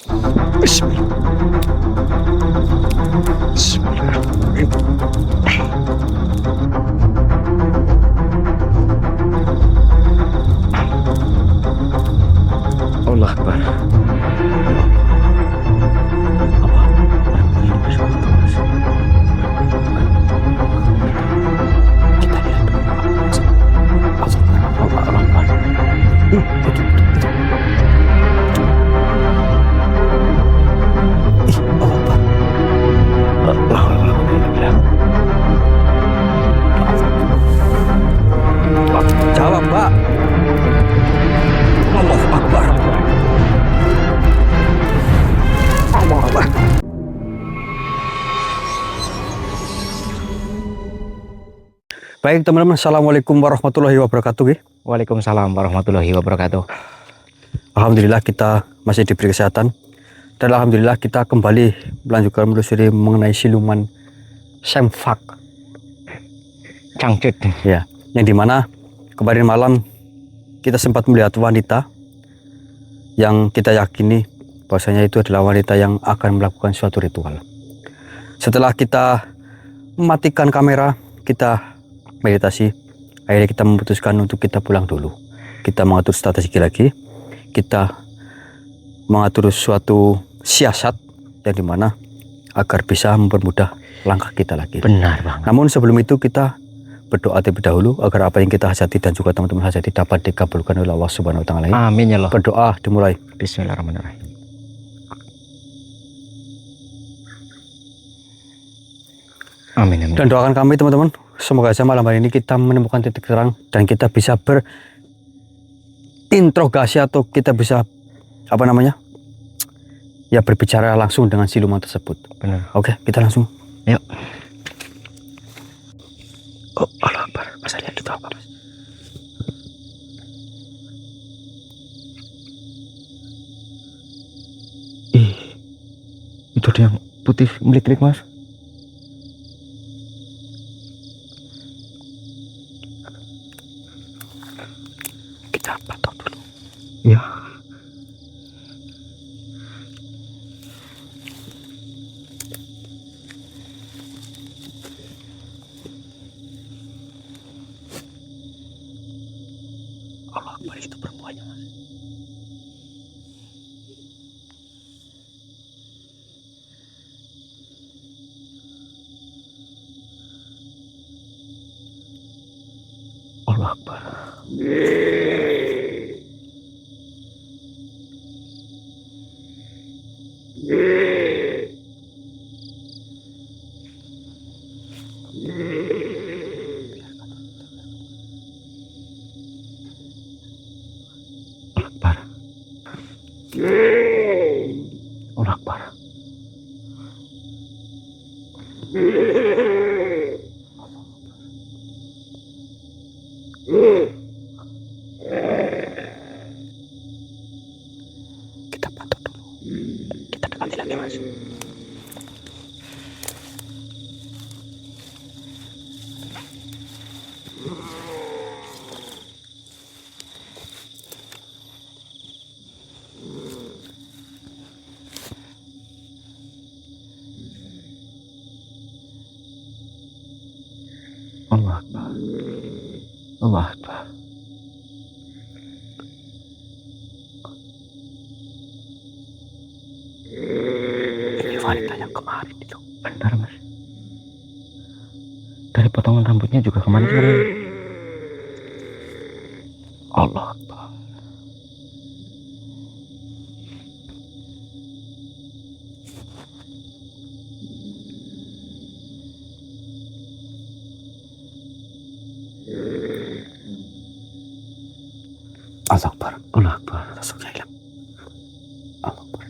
Bismillah. Bismillahirrahmanirrahim. Allah Akbar. Apa? Perempuan ini bersekutu, Mas. Kita lihat dulu. Allah Akbar. Itu. Ih, Allah Akbar. Jawab, Pak. Allah Akbar. Allah Akbar. Baik teman-teman, Assalamualaikum warahmatullahi wabarakatuh. Waalaikumsalam warahmatullahi wabarakatuh. Alhamdulillah kita masih diberi kesehatan. Dan Alhamdulillah kita kembali melanjutkan menelusuri mengenai siluman Semfak. Cangcut. Ya, yang dimana kemarin malam kita sempat melihat wanita yang kita yakini bahwasanya itu adalah wanita yang akan melakukan suatu ritual. Setelah kita mematikan kamera, kita meditasi, akhirnya kita memutuskan untuk kita pulang dulu. Kita mengatur strategi lagi, kita mengatur suatu siasat yang dimana agar bisa mempermudah langkah kita lagi. Benar banget. Namun sebelum itu kita berdoa terlebih dahulu agar apa yang kita hajati dan juga teman-teman hajati dapat dikabulkan oleh Allah Subhanahu wa taala. Amin ya Allah. Berdoa dimulai. Bismillahirrahmanirrahim. Amin, amin. Dan doakan kami teman-teman, semoga saja malam hari ini kita menemukan titik terang dan kita bisa berinterogasi atau kita bisa berbicara langsung dengan siluman tersebut. Benar. Oke, kita langsung. Yuk. Oh, Allah Akbar. Masa lihat itu apa, Mas? Itu dia yang putih melik-lik, Mas. Kita pantau dulu. Ya. Allah Akbar, itu perempuannya, Mas. Allah Akbar. Allah Akbar. Kita pantau dulu. Kita dekati lagi, Mas. Allah Akbar. Allah Akbar. Ini wanita yang kemarin itu. Benar, Mas. Dari potongan rambutnya juga kemarin. Allah Akbar. Allah Akbar. Allah Akbar. Langsung hilang. Allah Akbar.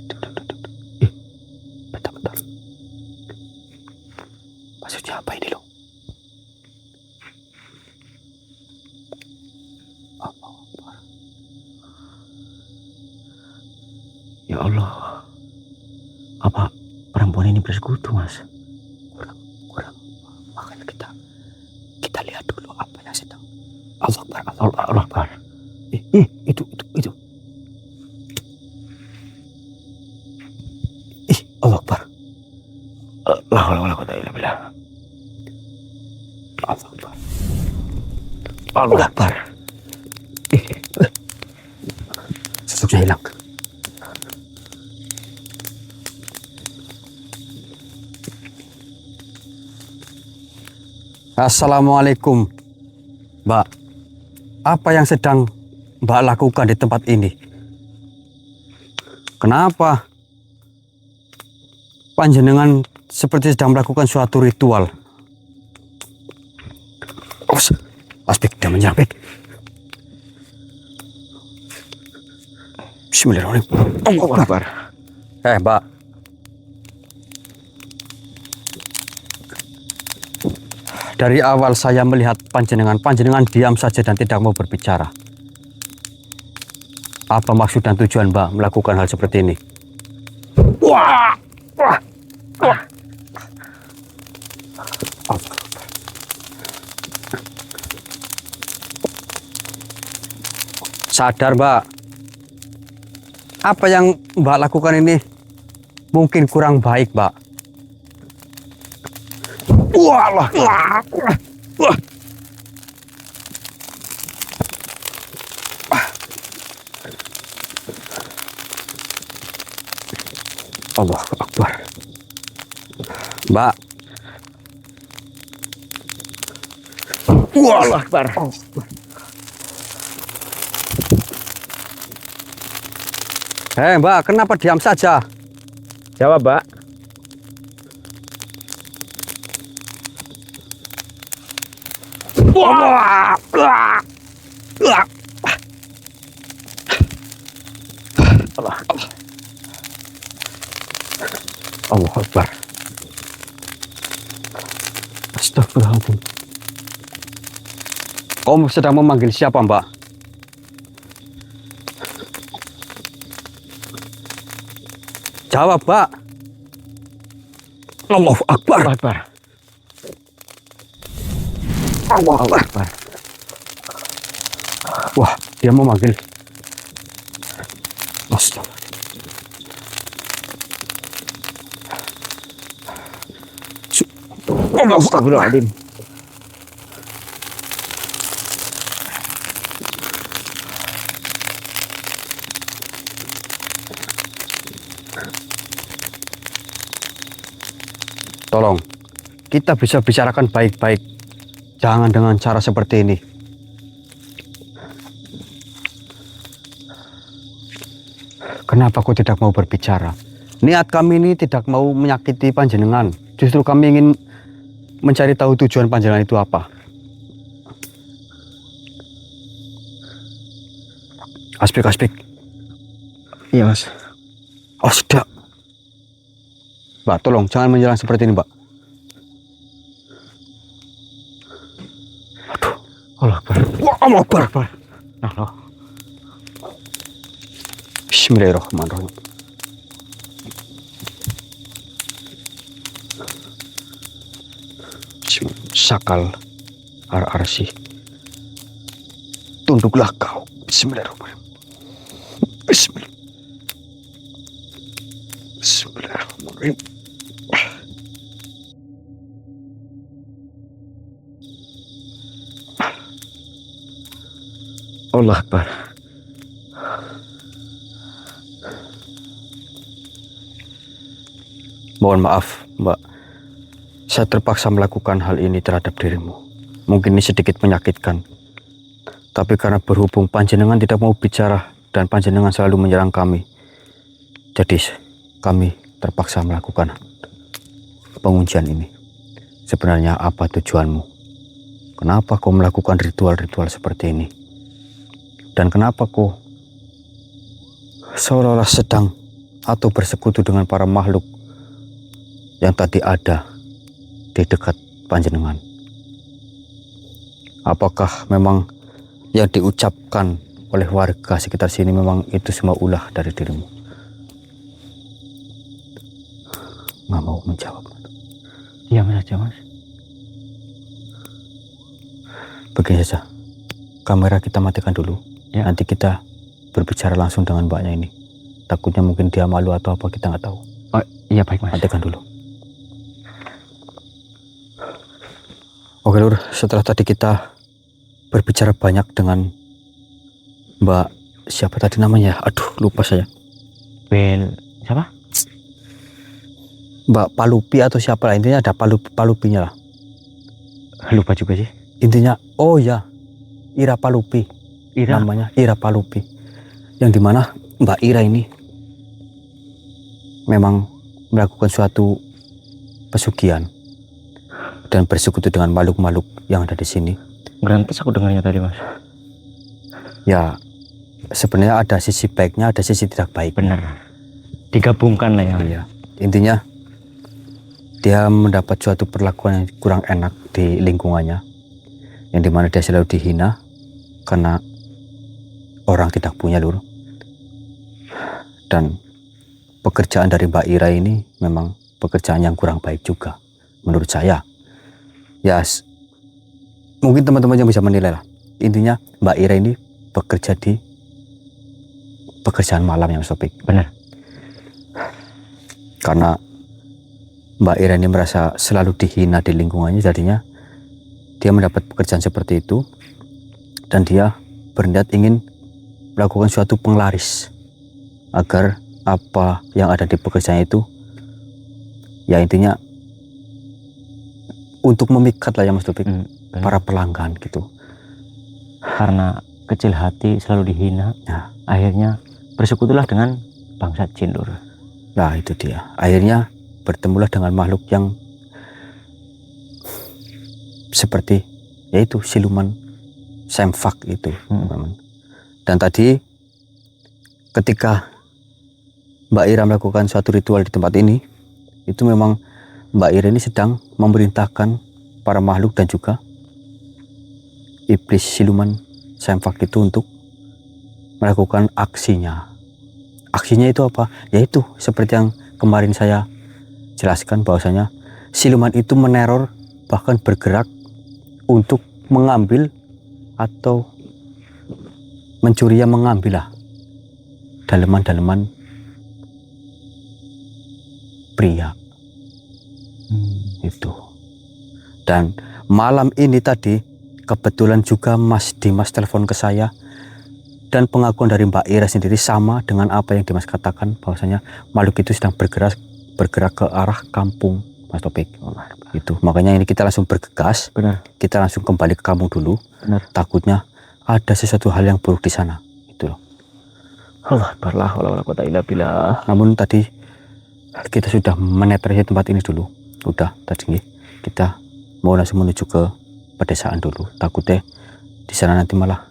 Bentar. Maksudnya apa ini, loh? Allah Akbar. Ya Allah. Apa perempuan ini bersekutu, Mas? Kurang. Makanya kita lihat dulu apa yang sedang. Allah Akbar. Allah Akbar. Itu. La haula wala quwata illa billah. Allahu Akbar. Susuknya hilang. Assalamualaikum, Mbak. Apa yang sedang Mbak lakukan di tempat ini? Kenapa panjenengan seperti sedang melakukan suatu ritual? Oh, aspek dia menyabik. Bismillahirrahmanirrahim. Allahu Akbar. Mbak. Dari awal saya melihat panjenengan diam saja dan tidak mau berbicara. Apa maksud dan tujuan Mbak melakukan hal seperti ini? Wah. Wah. Wah. Sadar Mbak, apa yang Mbak lakukan ini mungkin kurang baik Mbak. Wah, Allah. Wah. Wah. Allahu Akbar. Mbak. Wah, Allah Akbar. Mbak, kenapa diam saja? Jawab, Mbak. Wah. Wah. Wah. Allah. Allah. Allahu Akbar. Astagfirullahaladzim. Kamu sedang memanggil siapa, Mbak? Jawab, Mbak. Allahu Akbar. Allahu Akbar. Allahu Akbar. Wah, dia memanggil. Astaga. Astagfirullahaladzim. Tolong, kita bisa bicarakan baik-baik. Jangan dengan cara seperti ini. Kenapa kau tidak mau berbicara? Niat kami ini tidak mau menyakiti panjenengan. Justru kami ingin mencari tahu tujuan panjenengan itu apa. Aspek. Iya, Mas. Oh, sudah. Mbak, tolong jangan menyerang seperti ini, Mbak. Aduh, Allah Akbar. Wah, Allah Akbar. Allah. Bismillahirrahmanirrahim. Sakal ar-arsy, tunduklah kau. Bismillahirrahmanirrahim. Bismillahirrahmanirrahim. Allah Akbar. Mohon maaf, Mbak. Saya terpaksa melakukan hal ini terhadap dirimu. Mungkin ini sedikit menyakitkan. Tapi karena berhubung panjenengan tidak mau bicara dan panjenengan selalu menyerang kami, jadi kami terpaksa melakukan penguncian ini. Sebenarnya apa tujuanmu? Kenapa kau melakukan ritual-ritual seperti ini? Dan kenapa kau seolah-olah sedang atau bersekutu dengan para makhluk yang tadi ada di dekat panjenengan? Apakah memang yang diucapkan oleh warga sekitar sini memang itu semua ulah dari dirimu? Nggak mau menjawab. Diam saja, Mas. Begini saja, kamera kita matikan dulu. Ya. Nanti kita berbicara langsung dengan mbaknya ini. Takutnya mungkin dia malu atau apa, kita nggak tahu. Oh, iya baik, Mas. Matikan dulu. Oke Lur, setelah tadi kita berbicara banyak dengan Mbak siapa tadi namanya? Aduh, lupa saya. Siapa? Mbak Palupi atau siapa lah, intinya ada Palupinya lah. Lupa juga sih. Intinya, oh ya, Ira Palupi. Ira. Namanya Ira Palupi. Yang dimana Mbak Ira ini memang melakukan suatu pesugihan dan bersekutu dengan makhluk-makhluk yang ada di sini. Ngerantes aku dengarnya tadi, Mas. Ya, sebenarnya ada sisi baiknya, ada sisi tidak baik. Benar. Digabungkan lah ya. Iya. Intinya dia mendapat suatu perlakuan yang kurang enak di lingkungannya, yang dimana dia selalu dihina karena orang tidak punya Lur. Dan pekerjaan dari Mbak Ira ini memang pekerjaan yang kurang baik juga menurut saya. Ya, mungkin teman-teman yang bisa menilai lah. Intinya Mbak Ira ini bekerja di pekerjaan malam yang topik. Benar. Karena Mbak Ira ini merasa selalu dihina di lingkungannya, jadinya dia mendapat pekerjaan seperti itu dan dia berniat ingin melakukan suatu penglaris agar apa yang ada di pekerjaan itu, ya intinya untuk memikat lah ya Mas Topik, para pelanggan gitu. Karena kecil hati selalu dihina, Nah, akhirnya bersekutulah dengan bangsa jin, Lur. nah itu dia. Akhirnya bertemulah dengan makhluk yang seperti yaitu siluman Semfak itu, teman-teman. Dan tadi ketika Mbak Ira melakukan suatu ritual di tempat ini, itu memang Mbak Ira ini sedang memerintahkan para makhluk dan juga iblis siluman Semfak itu untuk melakukan aksinya. Aksinya itu apa? Yaitu seperti yang kemarin saya jelaskan, bahwasanya siluman itu meneror, bahkan bergerak untuk mengambil atau mencuri, yang mengambil lah daleman-daleman pria itu. Dan malam ini tadi kebetulan juga Mas Dimas telepon ke saya, dan pengakuan dari Mbak Ira sendiri sama dengan apa yang Dimas katakan, bahwasanya makhluk itu sedang bergerak ke arah kampung Mas Topik. Itu makanya ini kita langsung bergegas. Benar. Kita langsung kembali ke kampung dulu. Benar. Takutnya ada sesuatu hal yang buruk di sana. Itu loh. Allah Akbar. Namun tadi kita sudah menetrasi tempat ini dulu. Udah tadi kita mau langsung menuju ke pedesaan dulu. Takutnya di sana nanti malah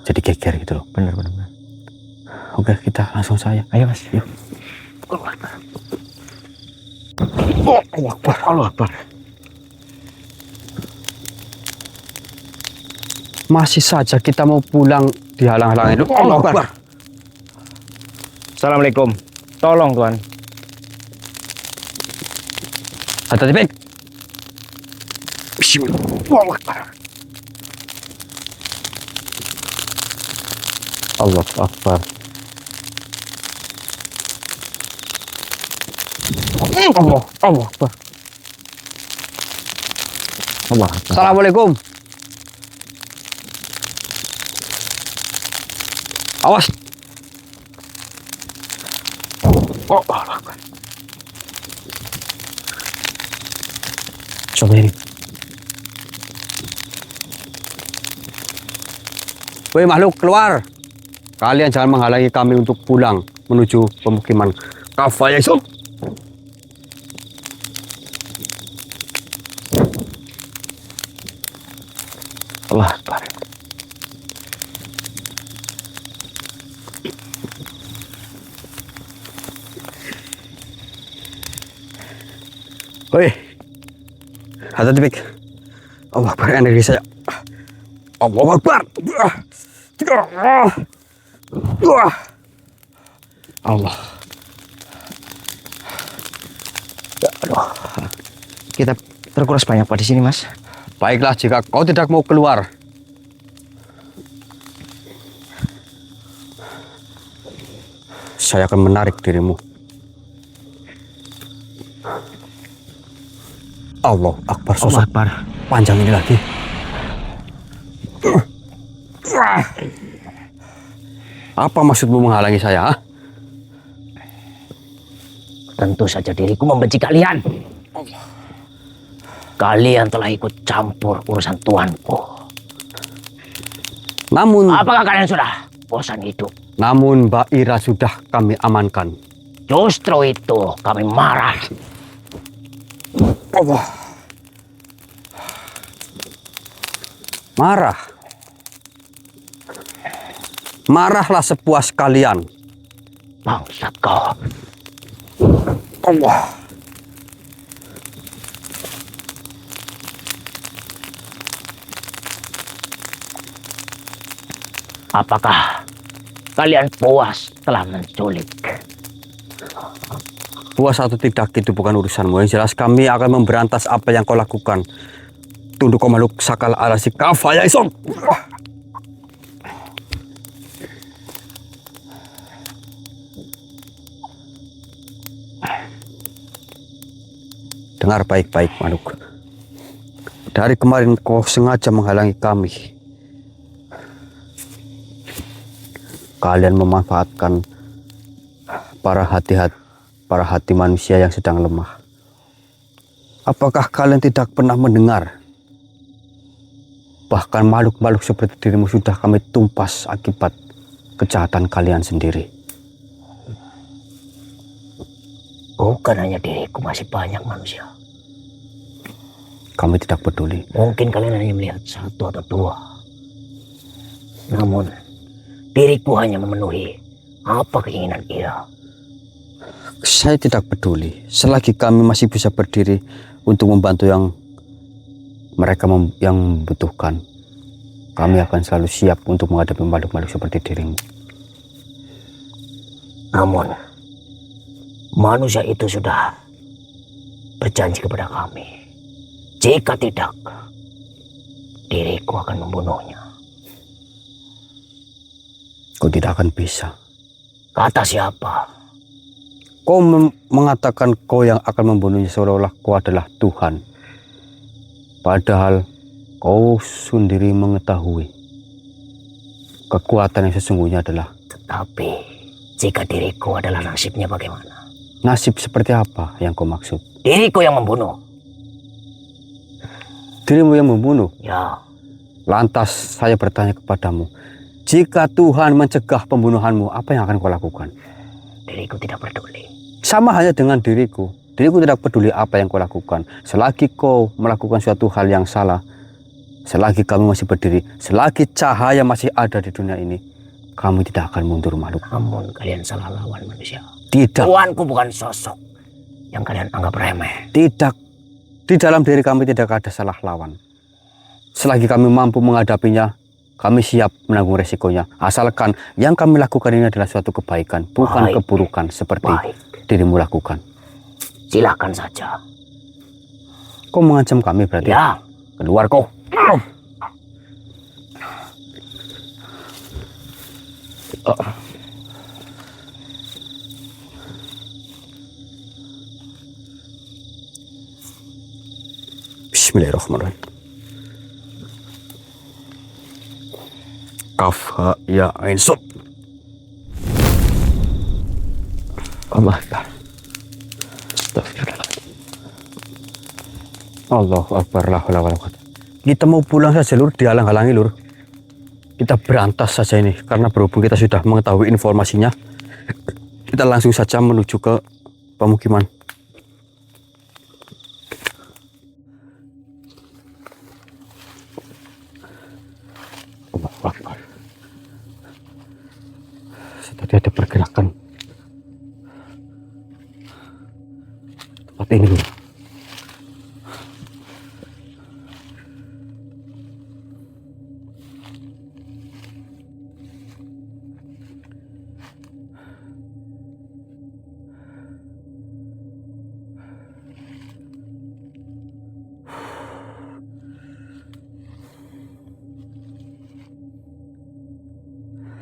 jadi geger gitu loh. Benar. Oke, kita langsung saya. Ayo, Mas. Yuk. Allah Akbar. Masih saja kita mau pulang dihalang-halangi. Allah Akbar. Assalamualaikum. Tolong, Tuan. Hati-hati, Bek. Bismillah. Allah Akbar. Allah Akbar. Allah Akbar. Allah Akbar. Assalamualaikum. Awas. Oh, Allah Akbar. Coba ini. Woi makhluk, keluar. Kalian jangan menghalangi kami untuk pulang menuju pemukiman Kafaya itu. Allah Akbar. Woi, hati-hati Bek. Allah Akbar, energi saya. Allah Akbar. Allah. Ya, aduh. Kita terkuras banyak Pak di sini, Mas. Baiklah, jika kau tidak mau keluar, saya akan menarik dirimu. Allah Akbar, Allah sosok Akbar. panjang ini lagi. Apa maksudmu menghalangi saya? Ah? Tentu saja diriku membenci kalian. Kalian telah ikut campur urusan tuanku. Namun, Apakah kalian sudah bosan hidup? namun Mbak Ira sudah kami amankan. Justru itu kami marah. Allah. Marah. Marahlah sepuas kalian. Bangsat kau. Allah. Apakah kalian puas telah menculik? Puas atau tidak itu bukan urusanmu. Yang jelas kami akan memberantas apa yang kau lakukan. Tunduk kau makhluk sakal arasi kafaya isong. Dengar baik-baik makhluk. Dari kemarin kau sengaja menghalangi kami. Kalian memanfaatkan para hati manusia yang sedang lemah. Apakah kalian tidak pernah mendengar? Bahkan makhluk-makhluk seperti dirimu sudah kami tumpas akibat kejahatan kalian sendiri. Bukan hanya diriku, masih banyak manusia. Kami tidak peduli. Mungkin kalian hanya melihat satu atau dua. Namun, diriku hanya memenuhi apa keinginan ia. Saya tidak peduli. Selagi kami masih bisa berdiri untuk membantu yang mereka yang membutuhkan, kami akan selalu siap untuk menghadapi makhluk-makhluk seperti dirimu. Namun, manusia itu sudah berjanji kepada kami. Jika tidak, diriku akan membunuhnya. Kau tidak akan bisa. Kata siapa? Kau mengatakan kau yang akan membunuhnya seolah-olah kau adalah Tuhan. Padahal kau sendiri mengetahui kekuatan yang sesungguhnya adalah. Tetapi jika diriku adalah nasibnya bagaimana? Nasib seperti apa yang kau maksud? Diriku yang membunuh. Dirimu yang membunuh? Ya. Lantas saya bertanya kepadamu, jika Tuhan mencegah pembunuhanmu, apa yang akan kau lakukan? Diriku tidak peduli. Sama halnya dengan diriku. Diriku tidak peduli apa yang kau lakukan. Selagi kau melakukan suatu hal yang salah, selagi kami masih berdiri, selagi cahaya masih ada di dunia ini, kami tidak akan mundur makhluk. Namun kalian salah lawan manusia. Tidak. Tuanku bukan sosok yang kalian anggap remeh. Tidak. Di dalam diri kami tidak ada salah lawan. Selagi kami mampu menghadapinya, kami siap menanggung resikonya. Asalkan yang kami lakukan ini adalah suatu kebaikan, bukan keburukan seperti dirimu lakukan. Silakan saja. Kau mengancam kami berarti? Ya. Keluar kau. Bismillahirrahmanirrahim. Kaf ha ya ain sod. Allah Akbar. Astagfirullah. Allahu Akbar, la haula wala quwwata. Kita mau pulang saja lur, dihalang-halangi lur. Kita berantas saja ini karena berhubung kita sudah mengetahui informasinya. Kita langsung saja menuju ke pemukiman. Allahu Akbar. Tadi ada pergerakan tempat ini lur.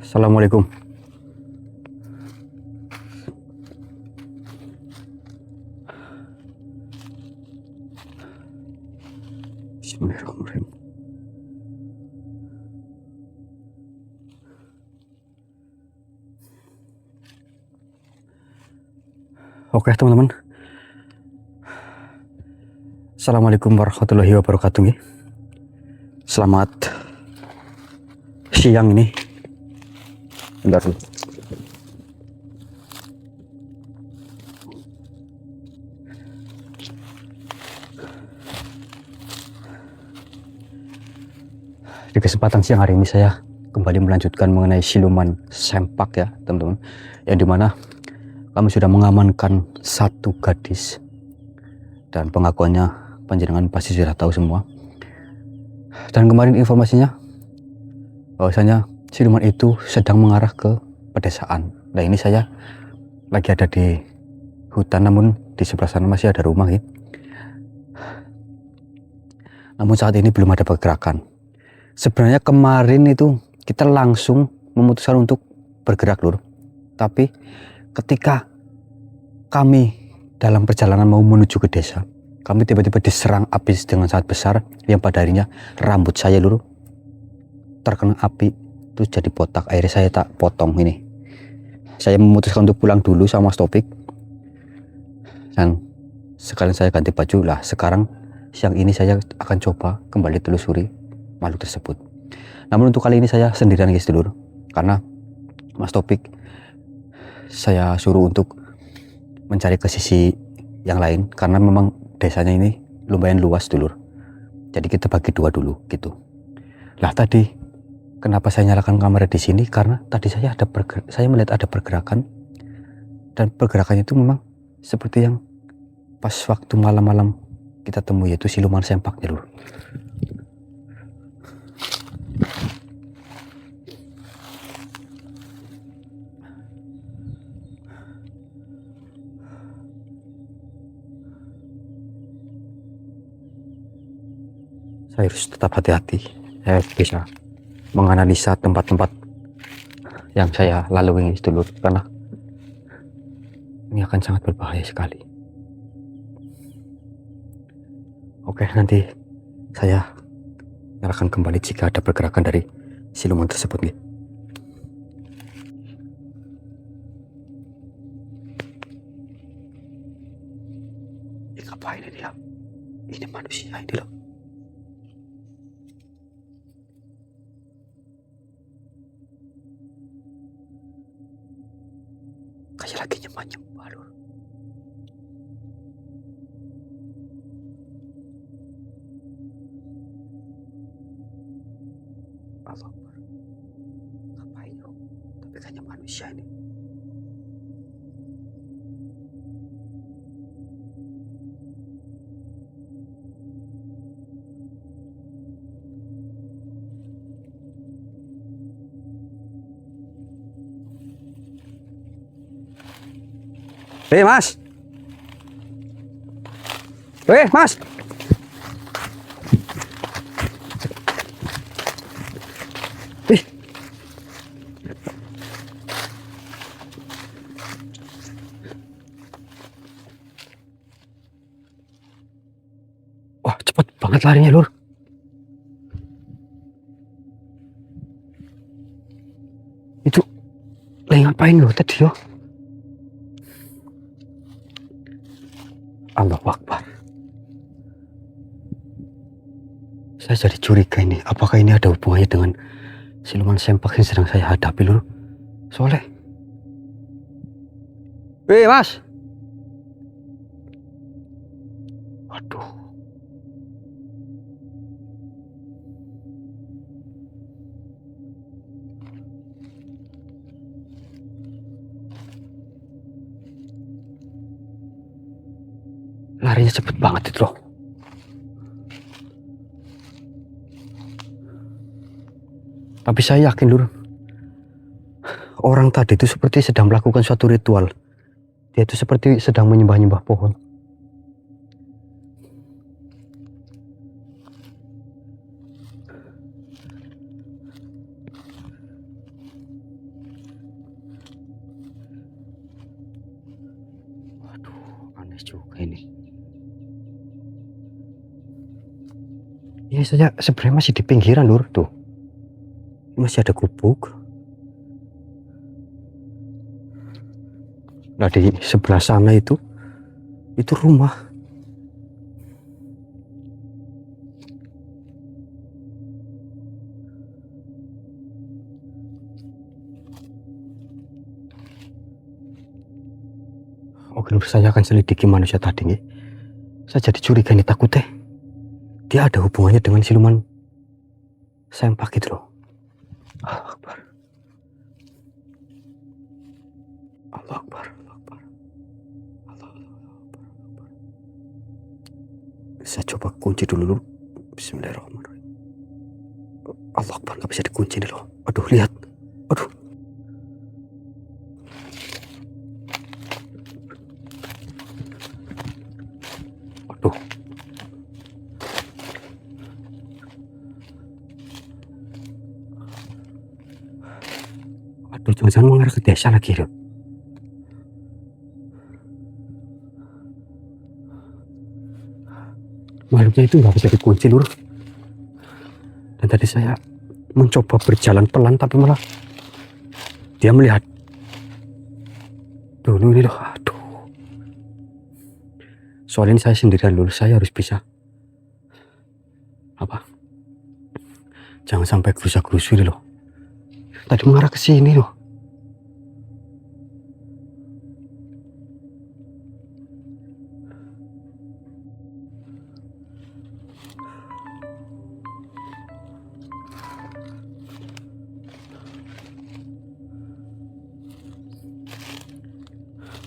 Assalamualaikum. Bismillahirrahmanirrahim. Oke teman-teman, Assalamualaikum warahmatullahi wabarakatuh. Selamat siang ini. Bentar dulu. Di kesempatan siang hari ini saya kembali melanjutkan mengenai siluman sempak ya teman-teman, yang dimana kami sudah mengamankan satu gadis dan pengakuannya panjenengan pasti sudah tahu semua. Dan kemarin informasinya bahwasanya siluman itu sedang mengarah ke pedesaan. Nah ini saya lagi ada di hutan, namun di sebelah sana masih ada rumah ya. Namun saat ini belum ada pergerakan. Sebenarnya kemarin itu kita langsung memutuskan untuk bergerak lur. Tapi ketika kami dalam perjalanan mau menuju ke desa, kami tiba-tiba diserang api dengan sangat besar, yang pada akhirnya rambut saya lur terkena api, terus jadi botak. Akhirnya saya tak potong ini. Saya memutuskan untuk pulang dulu sama Mas Topik. Dan sekalian saya ganti baju lah. Sekarang siang ini saya akan coba kembali telusuri makhluk tersebut. Namun untuk kali ini saya sendirian guys dulur, karena Mas Topik saya suruh untuk mencari ke sisi yang lain, karena memang desanya ini lumayan luas dulur. Jadi kita bagi dua dulu gitu. Lah tadi kenapa saya nyalakan kamera di sini? Karena tadi saya melihat ada pergerakan, dan pergerakannya itu memang seperti yang pas waktu malam-malam kita temui, yaitu siluman sempak dulur. Saya harus tetap hati-hati. Saya bisa menganalisa tempat-tempat yang saya lalui dulu, karena ini akan sangat berbahaya sekali. Oke, nanti saya nyalakan kembali jika ada pergerakan dari siluman tersebut nih. Ngapain ini dia? Ini manusia ini loh. Kayak lagi nyembah-nyembah lur. Allah, ngapain loh? Tapi kayaknya manusia ini. Mas. Mas. Wah, cepet banget larinya, lur. Itu lagi ngapain lo tadi yo? Allahu Akbar. Saya jadi curiga ini. Apakah ini ada hubungannya dengan siluman sempak yang sedang saya hadapi, lur? Soalnya, Mas. Waduh. Larinya cepet banget itu loh. Tapi saya yakin lur, orang tadi itu seperti sedang melakukan suatu ritual. Dia itu seperti sedang menyembah-nyembah pohon. Waduh, aneh juga ini. Iya, saya sebenarnya masih di pinggiran lur tuh. Masih ada gubuk. Nah di sebelah sana itu rumah. Oke lur, saya akan selidiki manusia tadi nih. Saya jadi curiga nih, takutnya dia ada hubungannya dengan siluman sempak gitu loh. Allah Akbar. Allah Akbar. Allah Akbar. Allah Akbar. Saya coba kunci dulu. Bismillahirrahmanirrahim. Allah Akbar, nggak bisa dikunci nih loh. Aduh, lihat. Aduh. Aduh. Aduh, jangan-jangan mengarah ke desa lagi loh. Makhluknya itu nggak bisa dikunci lur. Dan tadi saya mencoba berjalan pelan tapi malah dia melihat dulu ini loh. Aduh. Soalnya saya sendirian lur, saya harus bisa jangan sampai gerusa-gerusu ini loh. Tadi mengarah ke sini loh.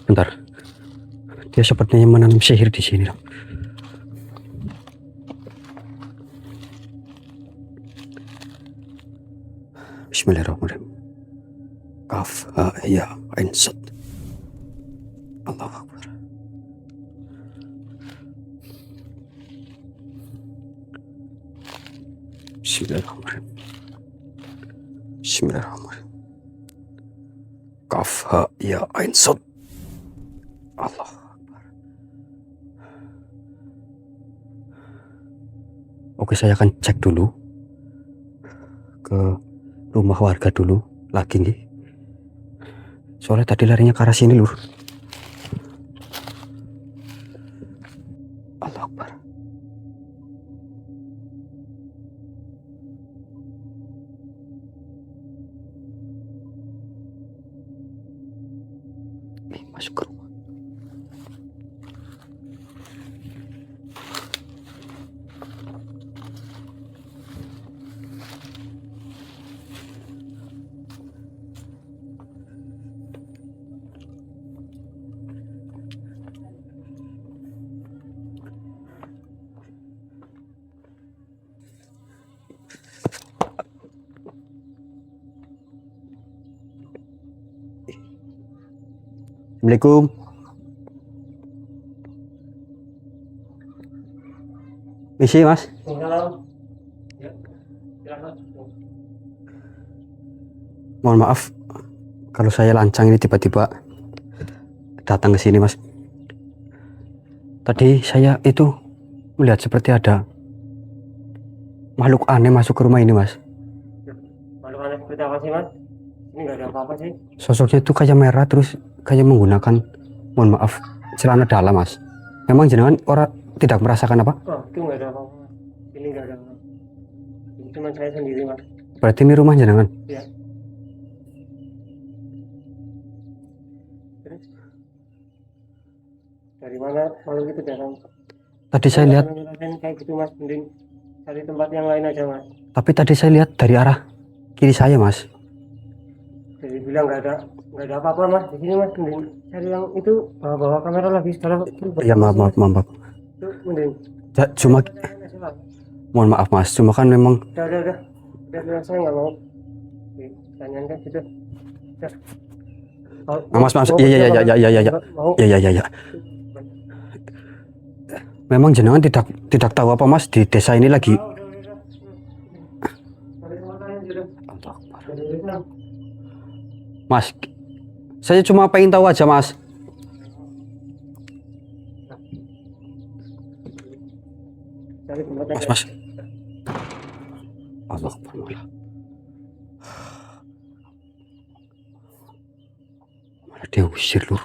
Bentar. Dia sepertinya menanam sihir di sini loh. Bismillahirrahmanirrahim. Kaf ha ya ain sad. Allahu Akbar. Bismillahirrahmanirrahim. Bismillahirrahmanirrahim. Kaf ha ya ain sad. Allah Akbar. Oke, saya akan cek dulu ke rumah warga dulu lagi nih. Soalnya tadi larinya ke arah sini lur. Allah Akbar. Masuk ke rumah. Assalamualaikum. Isi mas. Ya, silakan. Mohon maaf kalau saya lancang ini tiba-tiba datang ke sini mas. Tadi saya itu melihat seperti ada makhluk aneh masuk ke rumah ini mas. Makhluk aneh seperti apa sih mas? Ini nggak ada apa-apa sih. Sosoknya itu kayak merah terus kayak menggunakan, mohon maaf, celana dalam mas. Memang jenengan orang tidak merasakan apa? Oh, itu nggak ada apa-apa mas. Ini nggak ada apa-apa. Ini cuma saya sendiri mas. Berarti ini rumah jenengan? Ya. Terus dari mana makhluk itu datang? Tadi saya lihat. Kayak gitu mas, mending cari tempat yang lain aja mas. Tapi tadi saya lihat dari arah kiri saya mas. Jadi bilang nggak ada apa-apa mas di sini mas, mending cari yang itu, bawa kamera lagi setelah Ya maaf. itu mending Cuma mohon maaf mas, cuma kan memang udah saya nggak mau tanyain kan gitu. Mas iya. Memang jenengan tidak tahu apa mas di desa ini lagi. Mas, saya cuma pengen tahu aja mas. Allah Akbar malah. Malah dia usir Lur.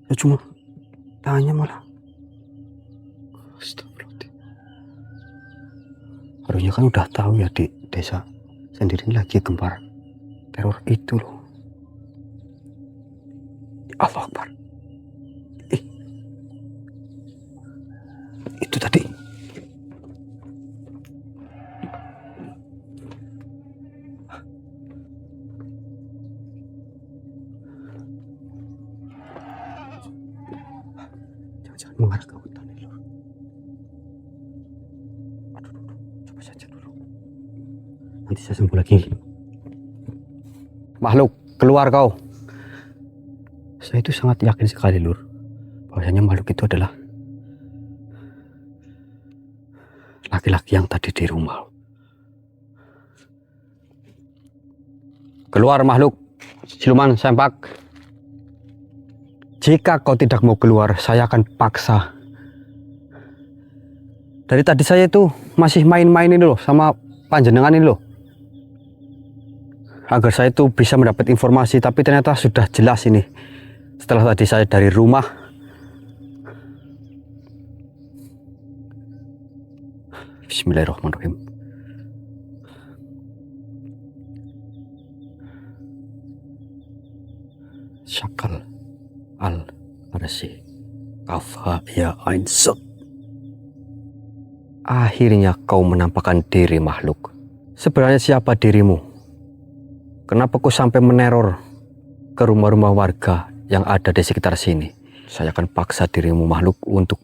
Saya cuma tanya malah. Astagfirullahaladzim. Harusnya kan udah tahu ya di desa sendiri lagi gembar teror itu loh. Allah Akbar. Itu tadi. Jangan mengarah ke hutan ini, Lur. Aduh, coba saja dulu. Nanti saya sembuh lagi. Makhluk, keluar kau. Saya itu sangat yakin sekali, Lur, bahwasanya makhluk itu adalah laki-laki yang tadi di rumah. Keluar makhluk, siluman sempak. Jika kau tidak mau keluar, saya akan paksa. Dari tadi saya itu masih main-main ini loh sama panjenengan ini loh. Agar saya itu bisa mendapat informasi, tapi ternyata sudah jelas ini. Setelah tadi saya dari rumah, Bismillahirrahmanirrahim. Syakal al-arsi kafha ya ain sad. Akhirnya kau menampakkan diri, makhluk. Sebenarnya siapa dirimu? Kenapa kau sampai meneror ke rumah-rumah warga yang ada di sekitar sini? Saya akan paksa dirimu, makhluk, untuk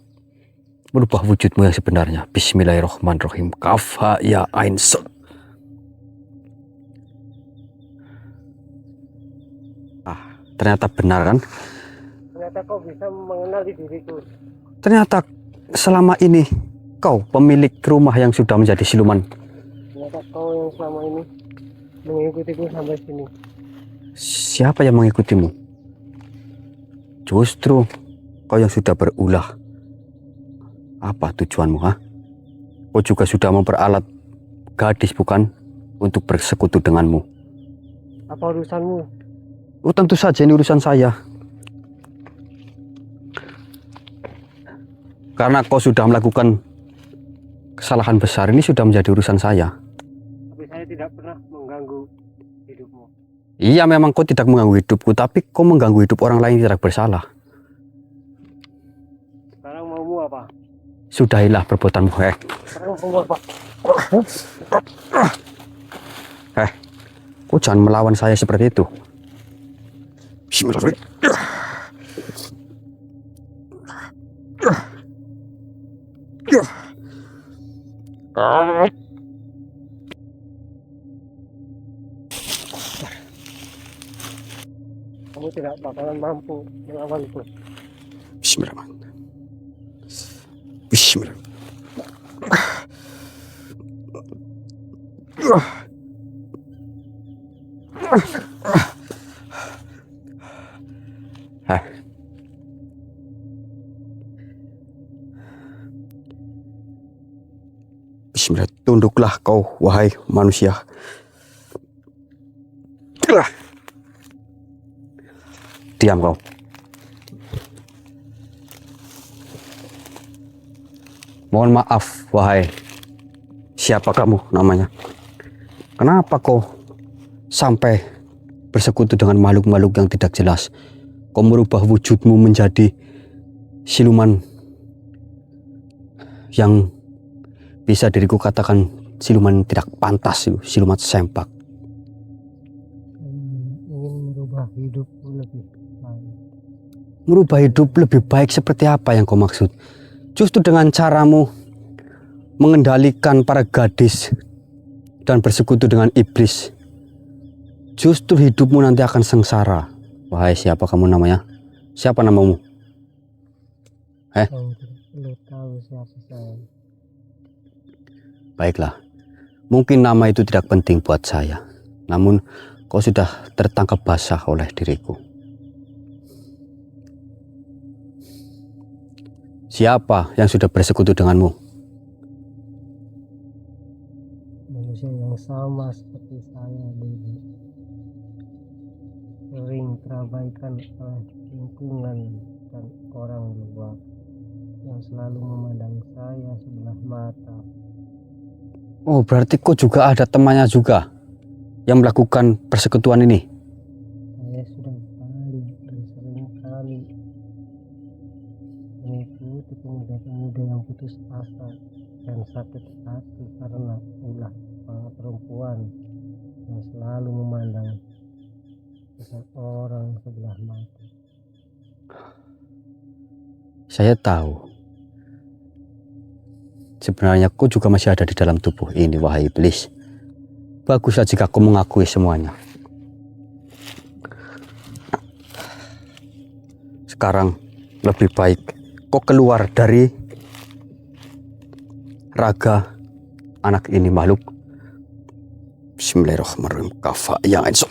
merubah wujudmu yang sebenarnya. Bismillahirrahmanirrahim. Kafha ya ain sad. Ternyata benar kan? Ternyata kau bisa mengenali diriku. Ternyata selama ini kau pemilik rumah yang sudah menjadi siluman. Ternyata kau yang selama ini mengikutiku sampai sini. Siapa yang mengikutimu? Justru kau yang sudah berulah. Apa tujuanmu, ha? Kau juga sudah memperalat gadis, bukan? Untuk bersekutu denganmu. Apa urusanmu? Oh, tentu saja ini urusan saya. Karena kau sudah melakukan kesalahan besar, ini sudah menjadi urusan saya. Tapi saya tidak pernah mengganggu hidupmu. Iya, memang kau tidak mengganggu hidupku, tapi kau mengganggu hidup orang lain yang tidak bersalah. Sekarang maumu apa? Sudahilah perbuatanmu, Sekarang maumu apa? Kau jangan melawan saya seperti itu. Bismillahirrahmanirrahim. Kamu tidak bakalan mampu melawanku. Bismillahirrahmanirrahim. Bismillahirrahmanirrahim. Bismillah, tunduklah kau, wahai manusia. Diam kau. Mohon maaf, wahai siapa kamu namanya? Kenapa kau sampai bersekutu dengan makhluk-makhluk yang tidak jelas? Kau merubah wujudmu menjadi siluman yang bisa diriku katakan siluman tidak pantas, siluman sempak. Ingin merubah hidupku lebih baik. Merubah hidup lebih baik seperti apa yang kau maksud? Justru dengan caramu mengendalikan para gadis dan bersekutu dengan iblis, justru hidupmu nanti akan sengsara. Wahai siapa kamu namanya? Siapa namamu? Kau tidak tahu siapa saya. Baiklah, mungkin nama itu tidak penting buat saya. Namun kau sudah tertangkap basah oleh diriku. Siapa yang sudah bersekutu denganmu? Manusia yang sama seperti saya dulu. Sering terabaikan oleh lingkungan dan orang luar yang selalu memandang saya sebelah mata. Oh, berarti kok juga ada temannya juga yang melakukan persekutuan ini? Saya sudah banyak dan sering kali mengikuti pemuda-pemuda yang putus asa dan sakit hati karena ulah para perempuan yang selalu memandang seseorang sebelah mata. Saya tahu. Sebenarnya kau juga masih ada di dalam tubuh ini, wahai iblis. Baguslah jika kau mengakui semuanya. Sekarang lebih baik kau keluar dari raga anak ini, makhluk. Bismillahirrahmanirrahim. Kafa yang insya.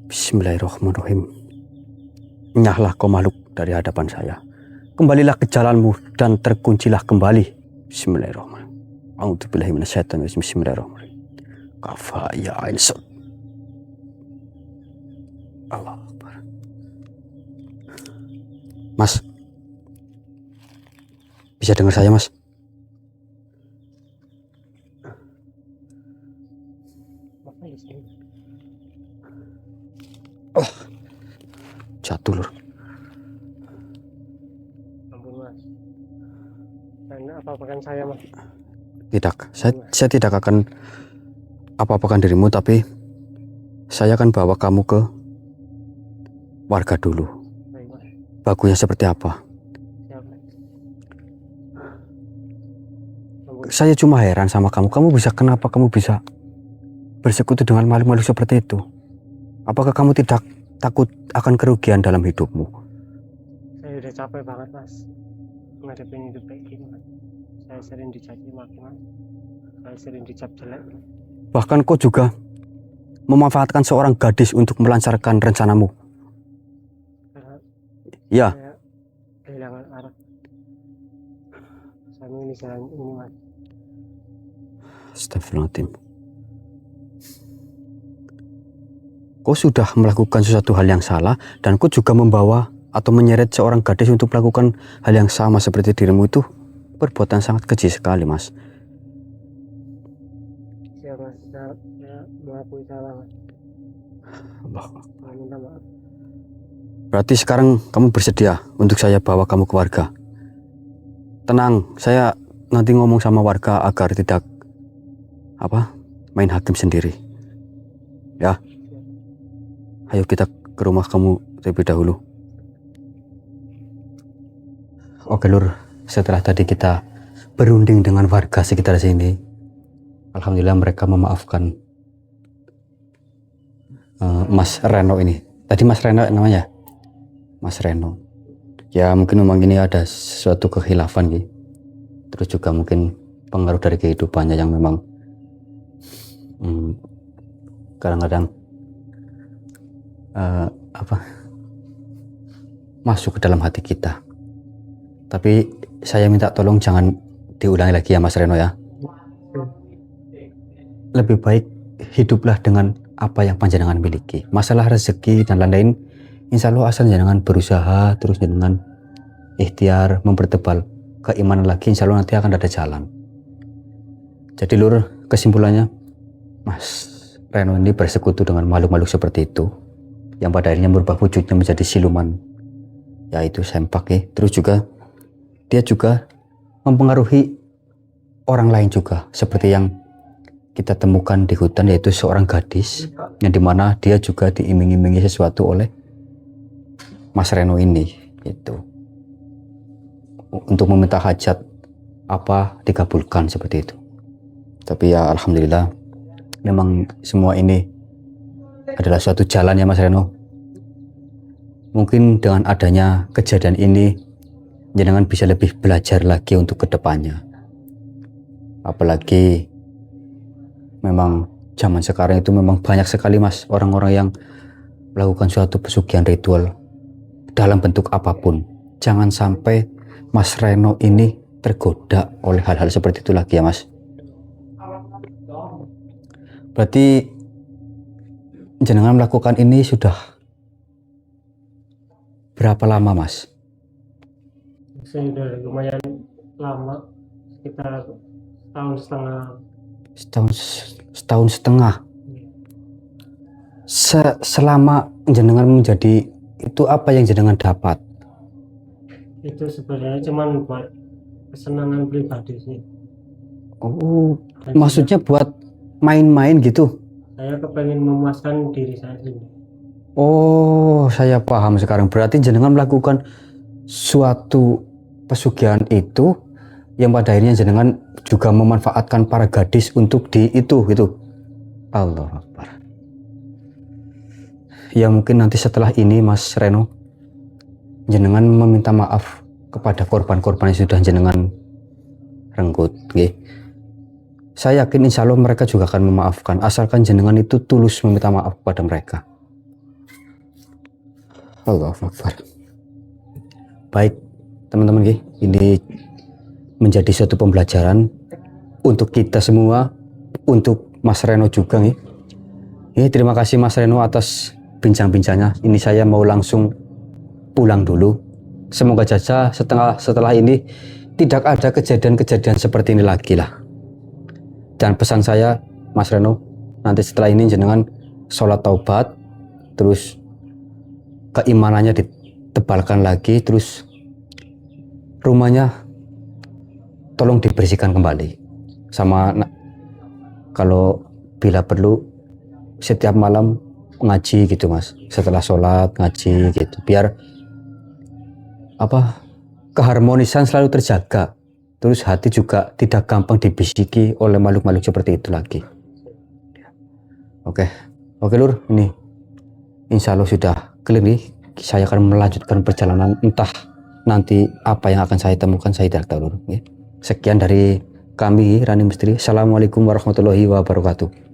Bismillahirrahmanirrahim. Nyahlah kau makhluk dari hadapan saya. Kembalilah ke jalanmu dan terkuncilah kembali. Bismillahirrahmanirrahim. A'udzubillahi minasyaitonir rajim. Bismillahirrahmanirrahim. Kafa ya insya. Allah Akbar. Mas, bisa dengar saya, Mas? Oh, jatuh lur. Ampun mas, Anda apa-apakan saya mas. Tidak, saya tidak akan apa-apakan dirimu, tapi saya akan bawa kamu ke warga dulu. Baik mas. Bagusnya seperti apa? Siap mas. Ampun. Saya cuma heran sama kamu. Kenapa kamu bisa bersekutu dengan makhluk-makhluk seperti itu? Apakah kamu tidak takut akan kerugian dalam hidupmu? Saya udah capek banget mas ngadepin hidup kayak gini mas. Saya sering dicaci maki mas. Saya sering dicap jelek. Bahkan kau juga memanfaatkan seorang gadis untuk melancarkan rencanamu. Karena Ya, saya kehilangan arah. Saya ini jalan ini mas. astagfirullahaladzim. Kau sudah melakukan sesuatu hal yang salah dan kau juga membawa atau menyeret seorang gadis untuk melakukan hal yang sama seperti dirimu. Itu perbuatan sangat keji sekali, Mas. Siap mas. Saya mengakui salah mas. Allah. Saya minta maaf. Berarti sekarang kamu bersedia untuk saya bawa kamu ke warga? Tenang, saya nanti ngomong sama warga agar tidak main hakim sendiri. Ya. Ayo kita ke rumah kamu terlebih dahulu. Oke lur, setelah tadi kita berunding dengan warga sekitar sini, alhamdulillah mereka memaafkan Mas Reno ini. Tadi Mas Reno namanya? Mas Reno. Ya mungkin memang ini ada suatu kekhilafan gitu. Terus juga mungkin pengaruh dari kehidupannya yang memang kadang-kadang masuk ke dalam hati kita. Tapi saya minta tolong jangan diulangi lagi ya Mas Reno ya. Lebih baik hiduplah dengan apa yang panjenengan miliki. Masalah rezeki dan lain-lain, insya Allah asal jangan berusaha terus dengan ikhtiar mempertebal keimanan lagi, insya Allah nanti akan ada jalan. Jadi lur, kesimpulannya Mas Reno ini bersekutu dengan makhluk-makhluk seperti itu, yang pada akhirnya merubah wujudnya menjadi siluman, yaitu sempak ya. Terus juga dia juga mempengaruhi orang lain juga, seperti yang kita temukan di hutan, yaitu seorang gadis yang dimana dia juga diiming-imingi sesuatu oleh Mas Reno ini, itu untuk meminta hajat apa dikabulkan seperti itu. Tapi ya alhamdulillah memang semua ini adalah suatu jalan ya Mas Reno. Mungkin dengan adanya kejadian ini jenengan bisa lebih belajar lagi untuk kedepannya. Apalagi memang zaman sekarang itu memang banyak sekali Mas orang-orang yang melakukan suatu pesugihan ritual dalam bentuk apapun. Jangan sampai Mas Reno ini tergoda oleh hal-hal seperti itu lagi ya Mas. Berarti jenengan melakukan ini sudah berapa lama Mas? Sudah lumayan lama, sekitar setahun setengah. Setahun setengah. Selama jenengan menjadi itu, apa yang jenengan dapat? Itu sebenarnya cuman buat kesenangan pribadi sih. Oh, Dan maksudnya buat main-main gitu? saya kepengen memuaskan diri saya sendiri. Oh, saya paham sekarang. Berarti jenengan melakukan suatu pesugihan itu yang pada akhirnya jenengan juga memanfaatkan para gadis untuk di itu gitu. Allah Akbar. Ya mungkin nanti setelah ini Mas Reno, jenengan meminta maaf kepada korban-korban yang sudah jenengan renggut. Okay. Saya yakin insya Allah mereka juga akan memaafkan, asalkan jenengan itu tulus meminta maaf kepada mereka. Allah Akbar. Baik teman-teman, ini menjadi suatu pembelajaran untuk kita semua, untuk Mas Reno juga. Terima kasih Mas Reno atas bincang-bincangnya. Ini saya mau langsung pulang dulu. Semoga saja setelah ini tidak ada kejadian-kejadian seperti ini lagi lah. Dan pesan saya Mas Reno, nanti setelah ini jenengan sholat taubat, terus keimanannya ditebalkan lagi, terus rumahnya tolong dibersihkan kembali, sama kalau bila perlu setiap malam ngaji gitu Mas, setelah sholat ngaji gitu, biar keharmonisan selalu terjaga, terus hati juga tidak gampang dibisiki oleh makhluk-makhluk seperti itu lagi. Oke Lur, ini insya Allah sudah clear nih. Saya akan melanjutkan perjalanan, entah nanti apa yang akan saya temukan, saya tidak tahu Lur. Sekian dari kami Rani Misteri. Assalamualaikum warahmatullahi wabarakatuh.